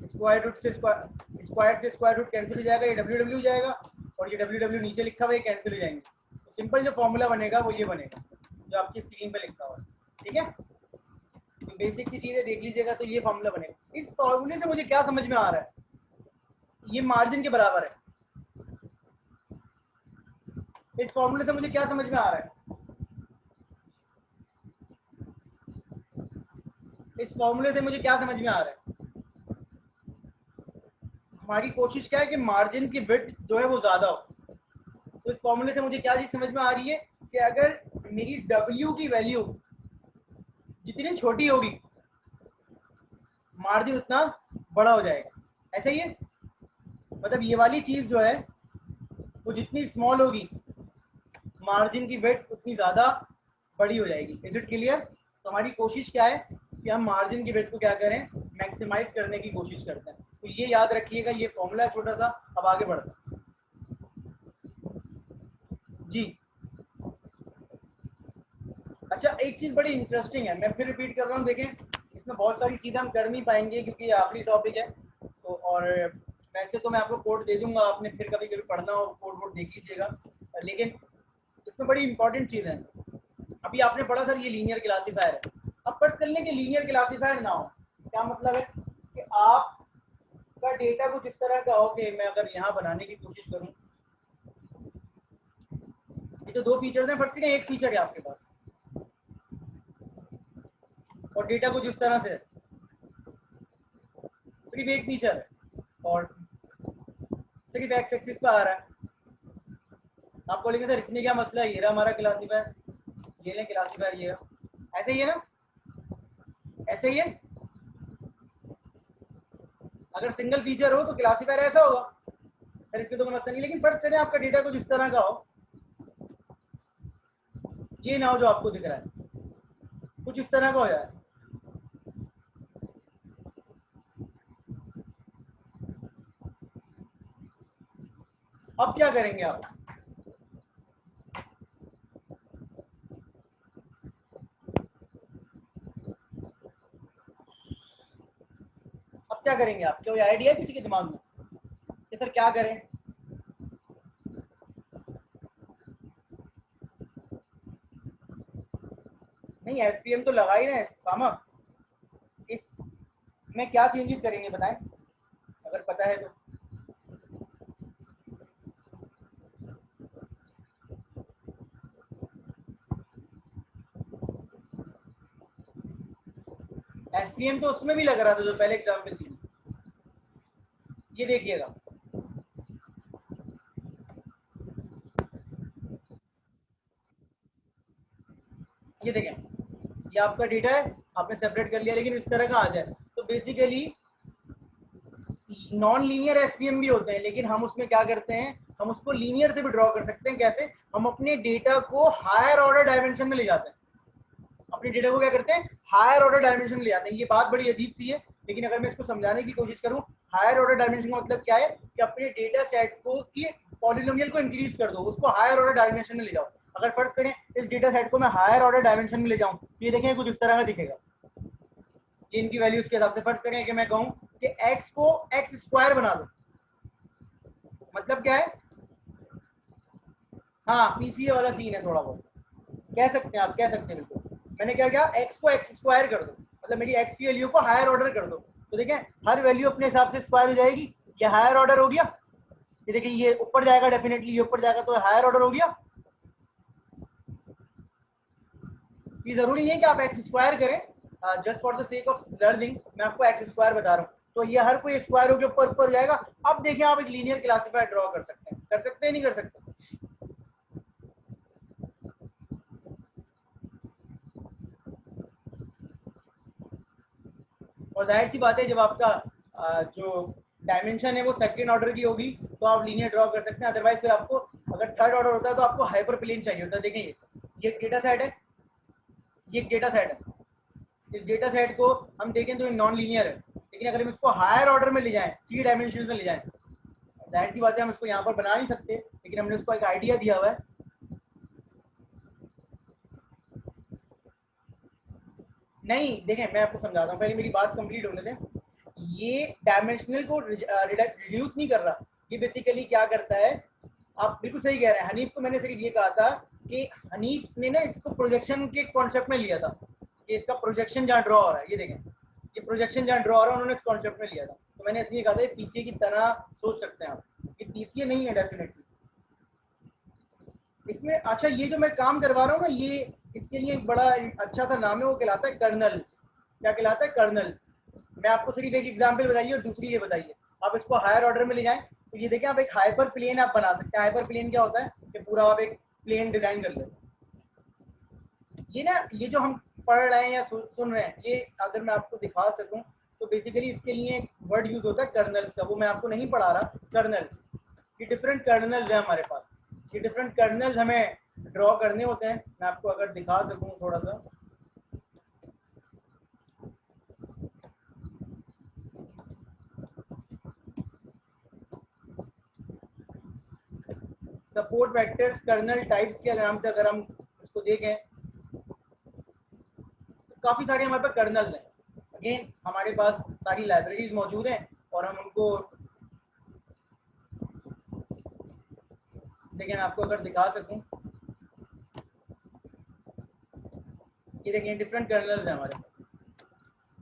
स्क्वायर रूट से स्क्वायर रूट कैंसिल हो जाएगा, ये w जाएगा, और ये w नीचे लिखा हुआ है कैंसिल हो जाएंगे। तो सिंपल जो फॉर्मूला बनेगा वो ये बनेगा जो आपकी स्क्रीन पे लिखा हुआ है, ठीक है? तो बेसिक सी चीजें देख लीजिएगा, तो ये फॉर्मूला बनेगा। इस फॉर्मूले से मुझे क्या समझ में आ रहा है, ये मार्जिन के बराबर है। इस फॉर्मूले से मुझे क्या समझ में आ रहा है, इस फॉर्मूले से मुझे क्या समझ में आ रहा है, हमारी कोशिश क्या है कि मार्जिन की विड्थ जो है वो ज्यादा हो। तो इस फॉर्मूले से मुझे क्या चीज समझ में आ रही है कि अगर मेरी W की वैल्यू जितनी छोटी होगी मार्जिन उतना बड़ा हो जाएगा। ऐसा ही है, मतलब ये वाली चीज जो है वो जितनी स्मॉल होगी मार्जिन की विड्थ उतनी ज्यादा बड़ी हो जाएगी। Is it clear? तो हमारी कोशिश क्या है कि हम मार्जिन की विड्थ को क्या करें, मैक्सिमाइज करने की कोशिश करते हैं। तो ये याद रखिएगा, ये फॉर्मूला छोटा सा। अब आगे बढ़ते हैं जी। अच्छा, एक चीज बड़ी इंटरेस्टिंग है, मैं फिर रिपीट कर रहा हूँ, देखें इसमें बहुत सारी चीजें हम कर नहीं पाएंगे क्योंकि ये आखिरी टॉपिक है। तो और वैसे तो मैं आपको कोड दे दूंगा, आपने फिर कभी कभी पढ़ना हो कोड वोड देख लीजिएगा, लेकिन इसमें बड़ी इंपॉर्टेंट चीज है। अभी आपने पढ़ा सर ये लीनियर क्लासीफायर है। अब फर्ज कर लें कि लीनियर क्लासीफायर ना हो, क्या मतलब है कि आपका डेटा कुछ इस तरह का हो कि मैं अगर यहाँ बनाने की कोशिश करूँ, ये तो दो फीचर्स हैं, फर्ज करें एक फीचर है आपके पास और डेटा कुछ इस तरह से है, सिर्फ एक फीचर है और सिर्फ एक्स एक्सिस पे आ रहा है। आप बोलेंगे सर इसमें क्या मसला है, ये रहा हमारा क्लासीफायर, ये लें क्लासीफायर, ये रहा। ऐसे ही है ना, ऐसे ही है। अगर सिंगल फीचर हो तो क्लासीफायर ऐसा होगा, सर इसमें तो कोई मसला नहीं। लेकिन फर्ज करें आपका डेटा कुछ इस तरह का हो, ये ना हो जो आपको दिख रहा है, कुछ इस तरह का हो जाए। अब क्या करेंगे आप, अब क्या करेंगे आप, कोई आइडिया है किसी के दिमाग में कि सर क्या करें? नहीं, एसपीएम तो लगा ही रहे हैं सामा, इस में क्या चेंजेस करेंगे बताएं अगर पता है तो। एसपीएम तो उसमें भी लग रहा था जो पहले एग्जाम्पल थी, ये देखिएगा, ये देखें, ये आपका डेटा है, आपने सेपरेट कर लिया, लेकिन इस तरह का आ जाए तो बेसिकली नॉन लीनियर एसवीएम भी होते हैं, लेकिन हम उसमें क्या करते हैं, हम उसको लीनियर से भी ड्रॉ कर सकते हैं। कैसे? हम अपने डेटा को हायर ऑर्डर डायमेंशन में ले जाते हैं, अपने डेटा को क्या करते हैं, हायर ऑर्डर डायमेंशन में ले जाते हैं। ये बात बड़ी अजीब सी है, लेकिन अगर मैं इसको समझाने की कोशिश करूं, हायर ऑर्डर डायमेंशन का मतलब क्या है कि अपने डेटा सेट को की पॉलिनोमियल को इंक्रीज कर दो, उसको हायर ऑर्डर डायमेंशन में ले जाओ। अगर फर्ज करें इस डेटा सेट को मैं हायर ऑर्डर डायमेंशन में ले जाऊं, ये देखें कुछ इस तरह का दिखेगा। ये इनकी वैल्यूज के हिसाब से फर्ज करें कि मैं कहूं कि x को x स्क्वायर बना दो, मतलब क्या है, हाँ पीसीए वाला सीन है थोड़ा बहुत, कह सकते हैं आप, कह सकते हैं बिल्कुल। मैंने क्या किया, x को x स्क्वायर कर दो, मतलब मेरी x की वैल्यू को हायर ऑर्डर कर दो। तो देखें हर वैल्यू अपने हिसाब से स्क्वायर हो जाएगी, ये हायर ऑर्डर हो गया। ये देखिए ये ऊपर जाएगा, डेफिनेटली ये ऊपर जाएगा, तो हायर ऑर्डर हो गया। ये जरूरी नहीं है कि आप एक्स स्क्वायर करें, just for the sake of learning मैं आपको एक्स स्क्वायर बता रहा हूँ। तो ये हर कोई स्क्वायर हो के ऊपर ऊपर जाएगा। अब देखिए आप एक लीनियर क्लासीफायर ड्रॉ कर सकते हैं, कर सकते हैं नहीं कर सकते? और जाहिर सी बात है जब आपका जो डायमेंशन है वो सेकंड ऑर्डर की होगी तो आप लीनियर ड्रॉ कर सकते हैं। अदरवाइज फिर आपको अगर थर्ड ऑर्डर होता है तो आपको हाइपर प्लेन चाहिए होता है। देखें ये डेटा सेट है, ये डेटा सेट है, इस डेटा सेट को हम देखें तो ये नॉन लीनियर है, लेकिन अगर हम इसको हायर ऑर्डर में ले जाएं, 3 डायमेंशन में ले जाएं, जाहिर सी बात है हम इसको यहाँ पर बना नहीं सकते, लेकिन हमने उसको एक आइडिया दिया हुआ है। नहीं देखें मैं आपको समझाता हूँ, पहले मेरी बात कंप्लीट होने दें। ये डायमेंशनल को रिड्यूस नहीं कर रहा, ये बेसिकली क्या करता है, आप बिल्कुल सही कह रहे हैं। हनीफ को मैंने सिर्फ ये कहा था कि हनीफ ने ना इसको प्रोजेक्शन के कॉन्सेप्ट में लिया था, कि इसका प्रोजेक्शन जहाँ ड्रॉ हो रहा है, ये देखें ये प्रोजेक्शन जहाँ ड्रॉ हो रहा है उन्होंने इस कॉन्सेप्ट में लिया था। तो मैंने इसलिए कहा था पीसीए की तरह सोच सकते हैं आप, ये पीसीए नहीं है डेफिनेटली इसमें। अच्छा ये जो मैं काम करवा रहा हूँ ना, ये इसके लिए एक बड़ा अच्छा सा नाम है, वो कहलाता है कर्नल्स। क्या कहलाता है? कर्नल्स। मैं आपको सिर्फ एक एग्जांपल बताइए और दूसरी ये बताइए, आप इसको हायर ऑर्डर में ले जाएं तो ये देखें आप एक हाइपर प्लेन आप बना सकते हैं। हाइपर प्लेन क्या होता है कि पूरा आप एक प्लेन डिजाइन कर लें। ये ना ये जो हम पढ़ रहे हैं या सुन रहे हैं, ये अगर मैं आपको दिखा सकूं तो बेसिकली इसके लिए एक वर्ड यूज होता है कर्नल्स का, वो मैं आपको नहीं पढ़ा रहा। कर्नल्स, ये डिफरेंट कर्नल्स है हमारे पास, ये डिफरेंट कर्नल्स हमें ड्रॉ करने होते हैं। मैं आपको अगर दिखा सकूं थोड़ा सा, सपोर्ट वेक्टर्स कर्नल टाइप्स के नाम से अगर हम इसको देखें तो काफ़ी सारे हमारे पास कर्नल हैं। अगेन हमारे पास सारी लाइब्रेरीज मौजूद हैं और हम उनको देखिए, मैं आपको अगर दिखा सकूं, ये देखिए डिफरेंट कर्नल है हमारे पास।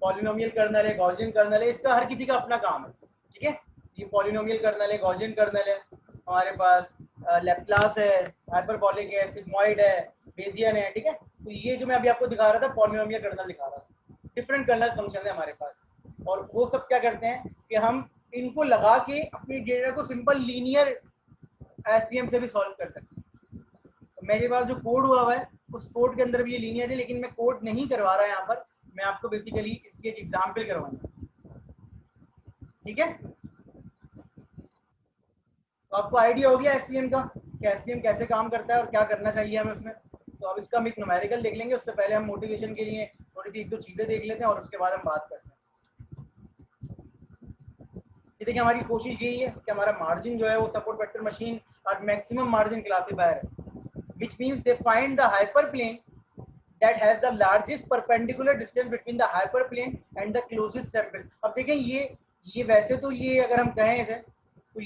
पॉलिनोमियल कर्नल है, गॉसियन कर्नल है, इसका हर किसी का अपना काम है, ठीक है। ये पॉलिनोमियल कर्नल है, गॉसियन कर्नल है, हमारे पास लैप्लास है, हाइपरबॉलिक है, सिग्मॉइड है, बेजियन है, ठीक है। तो ये जो मैं अभी आपको दिखा रहा था पॉलिनोमियल कर्नल दिखा रहा था। डिफरेंट कर्नल फंक्शन है हमारे पास, और वो सब क्या करते हैं कि हम इनको लगा के अपनी डेटा को सिंपल लीनियर एसवीएम से भी सॉल्व कर सकते हैं। तो मेरे पास जो कोड हुआ हुआ है उस कोड के अंदर भी ये लीनियर है, लेकिन मैं कोड नहीं करवा रहा यहाँ पर, मैं आपको बेसिकली इसकी एक एग्जाम्पल करवाऊंगा, ठीक है। तो आपको आइडिया हो गया एसवीएम का कि एसवीएम कैसे काम करता है और क्या करना चाहिए हमें उसमें। तो अब इसका हम एक न्यूमेरिकल देख लेंगे, उससे पहले हम मोटिवेशन के लिए थोड़ी सी एक दो चीज़ें देख लेते हैं और उसके बाद हम बात करते हैं। ये देखिए हमारी कोशिश यही है कि हमारा मार्जिन जो है वो सपोर्ट वेक्टर मशीन और मैक्सिमम मार्जिन क्लासीफायर है, which means they find the hyperplane that has the largest perpendicular distance between the hyperplane and the closest sample। अब देखें ये वैसे तो ये अगर हम कहें इसे तो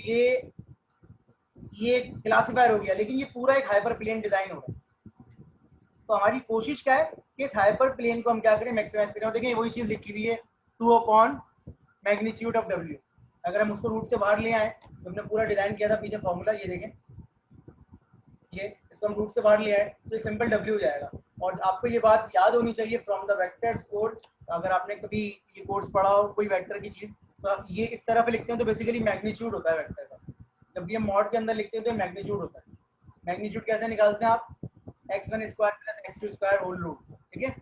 ये क्लासीफायर हो गया, लेकिन ये पूरा एक हाइपरप्लेन डिजाइन होगा। तो हमारी कोशिश क्या है कि इस हाइपरप्लेन को हम क्या करें, मैक्सिमाइज करें। और देखें वही चीज लिखी हुई है 2 अपॉन मैग्नीट्यूड ऑफ डब्ल्यू। अगर हम उसको रूट से बाहर ले आए तो हमने पूरा डिजाइन किया था पीछे फॉर्मूला, ये देखें ये इसको हम रूट से बाहर ले आए तो सिंपल डब्ल्यू हो जाएगा। और आपको ये बात याद होनी चाहिए फ्रॉम द वेक्टर्स कोड, अगर आपने कभी ये कोर्स पढ़ा हो कोई वेक्टर की चीज़, तो ये इस तरह पे लिखते हैं तो बेसिकली मैग्नीट्यूड होता है वेक्टर का। जब भी हम मॉड के अंदर लिखते हैं तो मैग्नीट्यूड होता है। मैग्नीट्यूड कैसे निकालते हैं आप, x1 square plus x2 square whole root, ठीक है।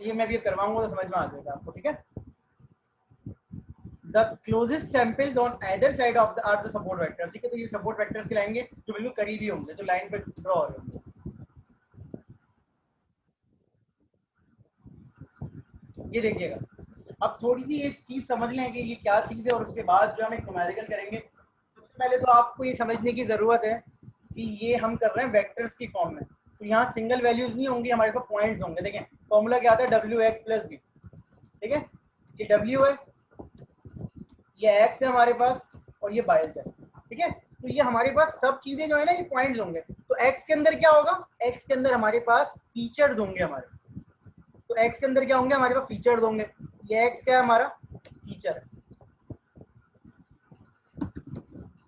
ये मैं भी करवाऊंगा तो समझ में आ जाएगा आपको, ठीक है। The closest samples on either side of the are the support vectors. ठीक है, तो ये सपोर्ट वेक्टर्स कहलाएंगे जो बिल्कुल करीबी होंगे, जो लाइन पे ड्रॉ हो रहे होंगे। ये देखिएगा, अब थोड़ी सी एक चीज समझ लें कि ये क्या चीज है और उसके बाद जो हम एक न्यूमेरिकल करेंगे। सबसे पहले तो आपको ये समझने की जरूरत है कि ये हम कर रहे हैं वेक्टर्स की फॉर्म में, तो यहाँ सिंगल वैल्यूज नहीं होंगी, हमारे पास पॉइंट्स होंगे। देखें फॉर्मूला क्या आता है, डब्ल्यू एक्स प्लस बी। ठीक है, ये डब्ल्यू है, ये एक्स है हमारे पास, और ये बाई है। ठीक है, तो ये हमारे पास सब चीजें जो है ना ये पॉइंट्स होंगे। तो एक्स के अंदर क्या होगा, एक्स के अंदर हमारे पास फीचर्स होंगे हमारे। तो एक्स के अंदर क्या होंगे, हमारे पास फीचर्स होंगे। ये एक्स क्या है, हमारा फीचर है।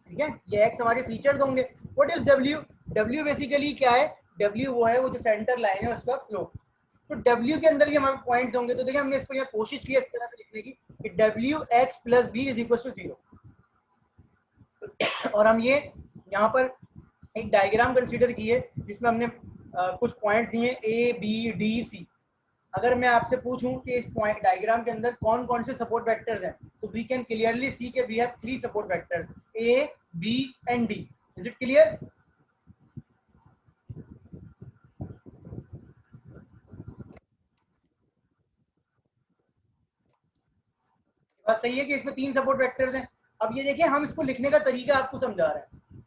ठीक है, ये एक्स हमारे फीचर्स होंगे। What is W, W basically क्या है, डब्ल्यू वो है वो जो सेंटर लाइन है उसका स्लोप। तो डब्ल्यू के अंदर भी हमारे पॉइंट्स होंगे। तो देखिए हमने इसको यहाँ कोशिश की है इस तरह से लिखने की कि W X plus B is equal to 0। और हम ये यहाँ पर एक डायग्राम कंसीडर किए जिसमें हमने कुछ पॉइंट्स दिए ए बी डी सी। अगर मैं आपसे पूछूं कि इस पॉइंट डायग्राम के अंदर कौन कौन से सपोर्ट वेक्टर्स हैं, तो वी कैन क्लियरली सी के we have 3 support vectors, A B and D. Is it clear? बात सही है कि इसमें 3 सपोर्ट वेक्टर्स हैं। अब ये देखिए हम इसको लिखने का तरीका आपको समझा रहे हैं,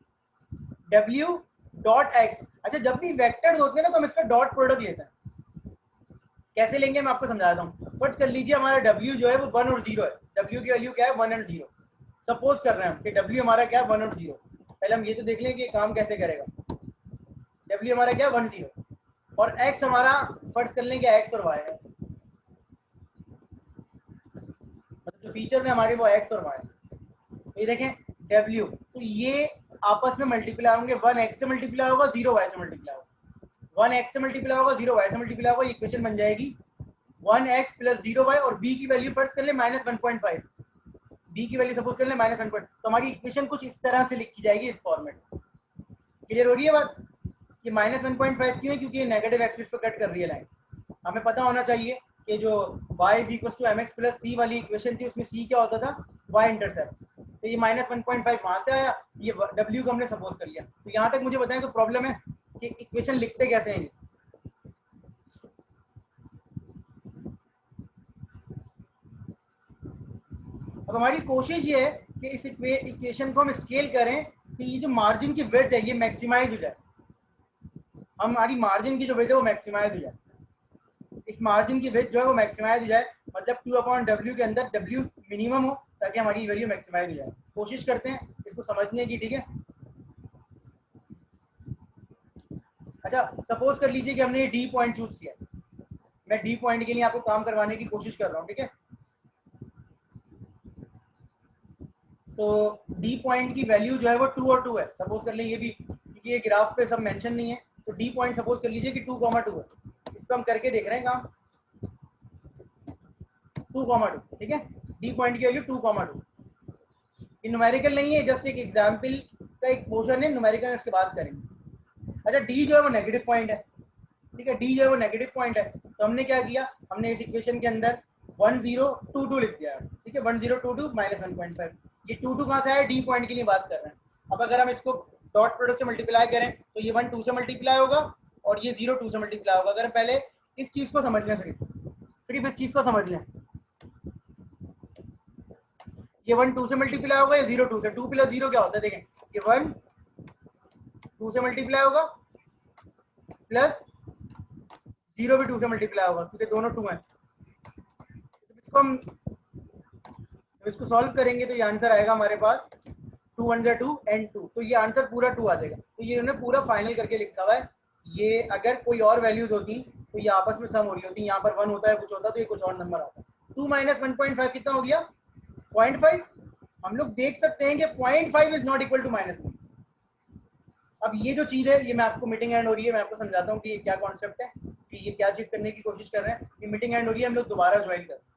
डब्ल्यू डॉट एक्स। अच्छा, जब भी वेक्टर्स होते हैं ना तो हम इसका डॉट प्रोडक्ट लेते हैं। कैसे लेंगे मैं आपको समझाता हूँ। फर्स्ट कर लीजिए हमारा W जो है वो 1 और 0 है। W की वैल्यू क्या है, 1 एंड 0। सपोज कर रहे हैं हम कि W हमारा क्या है, 1 और 0। पहले हम ये तो देख लें कि काम कैसे करेगा। W हमारा क्या है, 1 0, और X हमारा फर्स्ट कर लें कि X और Y है, मतलब जो फीचर है हमारे वो X और Y। तो ये देखें W, तो ये आपस में मल्टीप्लाई होंगे। 1 X से मल्टीप्लाई होगा, 0 Y से मल्टीप्लाई होगा। 1 X से मल्टीप्लाई होगा, 0 Y से मल्टीप्लाई होगा। इक्वेशन बन जाएगी 1x प्लस 0y, और b की वैल्यू फर्स्ट कर ले -1.5। b की वैल्यू सपोज कर ले -1. तो हमारी इक्वेशन कुछ इस तरह से लिखी जाएगी इस फॉर्मेट। क्लियर हो रही है बात? ये -1.5 क्यों है, क्योंकि ये नेगेटिव एक्सिस पे कट कर रही है लाइन। हमें पता होना चाहिए कि जो y = mx प्लस c वाली इक्वेशन थी उसमें c क्या होता था, y इंटरसेप्ट। तो ये -1.5 वहां से आया, ये w को हमने सपोज कर लिया। तो यहाँ तक मुझे बताएं तो प्रॉब्लम है कि इक्वेशन लिखते कैसे हैं। अब हमारी कोशिश ये है कि इस इक्वेशन को हम स्केल करें कि ये जो मार्जिन की विड्थ है ये मैक्सिमाइज हो जाए। हमारी मार्जिन की जो विड्थ है वो मैक्सिमाइज हो जाए। इस मार्जिन की विड्थ जो है वो मैक्सिमाइज हो जाए, मतलब 2/W के अंदर W मिनिमम हो ताकि हमारी वैल्यू मैक्सिमाइज हो जाए। कोशिश करते हैं इसको समझने की। ठीक है, अच्छा सपोज कर लीजिए कि हमने ये D पॉइंट चूज किया। मैं D पॉइंट के लिए आपको काम करवाने की कोशिश कर रहा हूँ। ठीक है, तो D पॉइंट की वैल्यू जो है वो 2 और 2 है। सपोज कर लें ये भी, क्योंकि ये ग्राफ पे सब मेंशन नहीं है, तो D पॉइंट सपोज कर लीजिए कि 2,2 है। इसको हम करके देख रहे हैं काम, 2,2। ठीक है, D पॉइंट की वैल्यू 2,2। ये न्यूमेरिकल नहीं है, जस्ट एक एग्जाम्पल का एक पोर्शन है, न्यूमेरिकल इसके बाद करेंगे। अच्छा, D जो है वो नेगेटिव पॉइंट है। ठीक है, D जो है वो नेगेटिव पॉइंट है, तो हमने क्या किया, हमने इस इक्वेशन के अंदर 1022 लिख दिया। ठीक है, 1022 -1.5। ये 2 कहाँ से आया, D पॉइंट के लिए बात कर रहे हैं। अब अगर हम इसको डॉट प्रोडक्ट से मल्टीप्लाई करें तो ये 1 2 से मल्टीप्लाई होगा और ये 0 2 से मल्टीप्लाई होगा। अगर पहले इस चीज को समझ लें, सिर्फ इस चीज को समझ लें, ये 1 2 से मल्टीप्लाई होगा, ये 0 2 से। 2 + 0 क्या होता है, देखें ये 1 2 से मल्टीप्लाई होगा प्लस 0 भी 2 से मल्टीप्लाई होगा, क्योंकि दोनों 2 हैं। इसको हम इसको सॉल्व करेंगे तो ये आंसर आएगा हमारे पास 2 1 2 एंड 2। तो ये आंसर पूरा 2 आ जाएगा। तो ये इन्होंने पूरा फाइनल करके लिखा हुआ है। ये अगर कोई और वैल्यूज होती तो ये आपस में सम हो रही होती। यहाँ पर 1 होता है, कुछ होता तो ये कुछ और नंबर आता। 2 - 1.5 कितना हो गया, 0.5। हम लोग देख सकते हैं कि 0.5 इज नॉट इक्वल टू -1। अब ये जो चीज़ है, ये मैं आपको मीटिंग एंड हो रही है, मैं आपको समझाता हूँ कि ये क्या कॉन्सेप्ट है, कि ये क्या चीज़ करने की कोशिश कर रहे हैं। ये मीटिंग एंड हो रही है, हम लोग दोबारा ज्वाइन करते हैं।